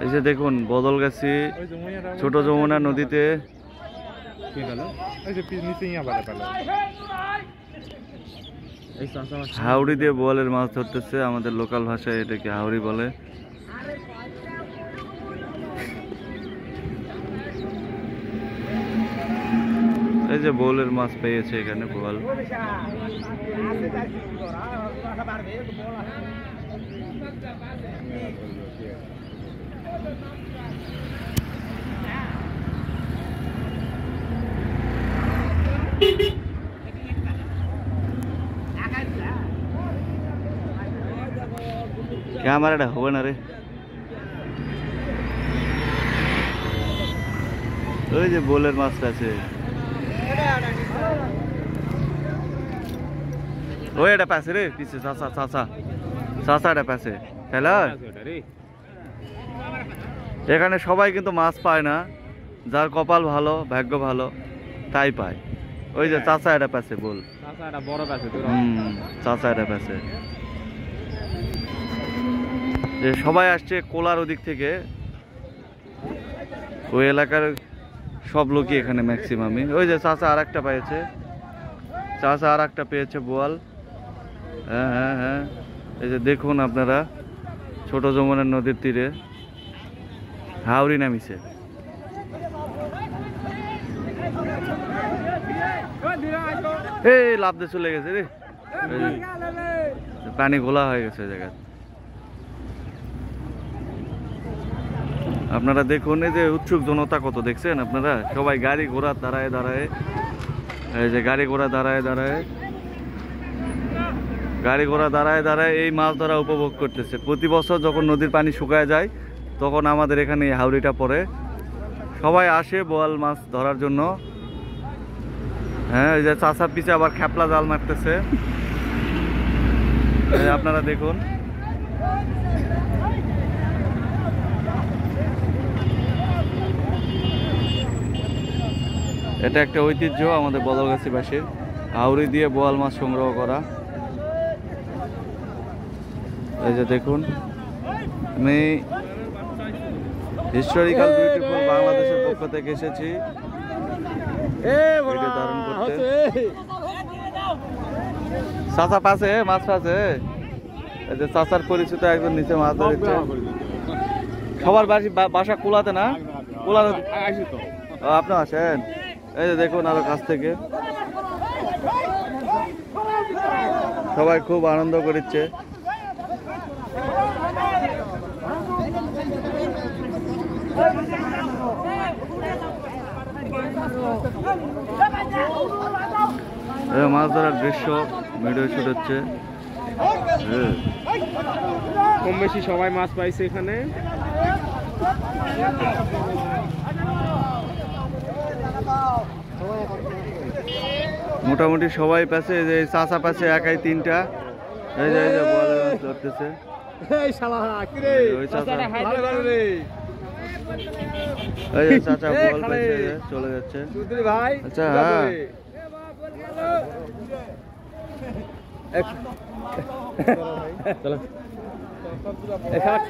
এই যে দেখুন বদলগাছি ছোট যমুনা নদীতে হাওড়ি দিয়ে বোয়ালের মাছ ধরতেছে। আমাদের লোকাল ভাষায় এটাকে হাওড়ি বলে। এই যে বোয়ালের মাছ পেয়েছে এখানে বোয়াল। ক্যামেরাটা হবে না রে। ওই যে বোলের মাছটা আছে, ওই এটা পাশে রে, পিছে চাচা চাচা চাচা এটা পাশে। তাহলে এখানে সবাই কিন্তু মাছ পায় না, যার কপাল ভালো ভাগ্য ভালো তাই পায়। ওই যে চাচা এটা পাশে বল, চাচা এটা পাশে। যে সবাই আসছে কোলার ওদিক থেকে, ওই এলাকার সব লোকই এখানে ম্যাক্সিমামই। ওই যে চাচা আর একটা পেয়েছে, চাচা আর একটা পেয়েছে বোয়াল। হ্যাঁ হ্যাঁ হ্যাঁ, এই যে দেখুন আপনারা ছোট যমুনার নদীর তীরে হাওড়ি নামিছে। এই লাফ দিয়ে চলে গেছে রে, পানি ঘোলা হয়ে গেছে জায়গা। আপনারা দেখুন এই যে উৎসুক জনতা কত দেখছেন আপনারা, সবাই গাড়ি ঘোড়া দাঁড়ায় দাঁড়ায়, এই যে গাড়ি ঘোড়া দাঁড়ায় দাঁড়ায়, গাড়ি ঘোড়া দাঁড়ায় দাঁড়ায় এই মাছ ধরা উপভোগ করতেছে। প্রতি বছর যখন নদীর পানি শুকায় যায় তখন আমাদের এখানে এই হাওড়িটা পড়ে, সবাই আসে বোয়াল মাছ ধরার জন্য। হ্যাঁ, এই যে চাষা পিছে আবার খ্যাপলা জাল মারতেছে, আপনারা দেখুন। এটা একটা ঐতিহ্য আমাদের বদলগাছিবাসীর, হাওড়ি দিয়ে বোয়াল মাছ সংগ্রহ করা। এই যে দেখুন, আমি হিস্টোরিক্যাল বিউটিফুল বাংলাদেশের পক্ষ থেকে এসেছি ভিডিও ধারণ করতে। চাচা পাশে মাছ পাশে, এই যে চাচার পরিচিত একজন নিচে মাছ ধরেছে। সবার বাসা কোলাতে না? কোলাতে আপনি আসেন। এই যে দেখুন আরো কাছ থেকে সবাই খুব আনন্দ করছে। মাছ ধরার দৃশ্য ভিডিও শুট হচ্ছে। কম বেশি সবাই মাছ পাইছে এখানে। মোটামুটি সবাই পাচ্ছে, যে চাচা পাচ্ছে একাই তিনটা। এই যে বল ধরতেছে, চাচা বল পাইছে, চলে যাচ্ছে। আচ্ছা হ্যাঁ,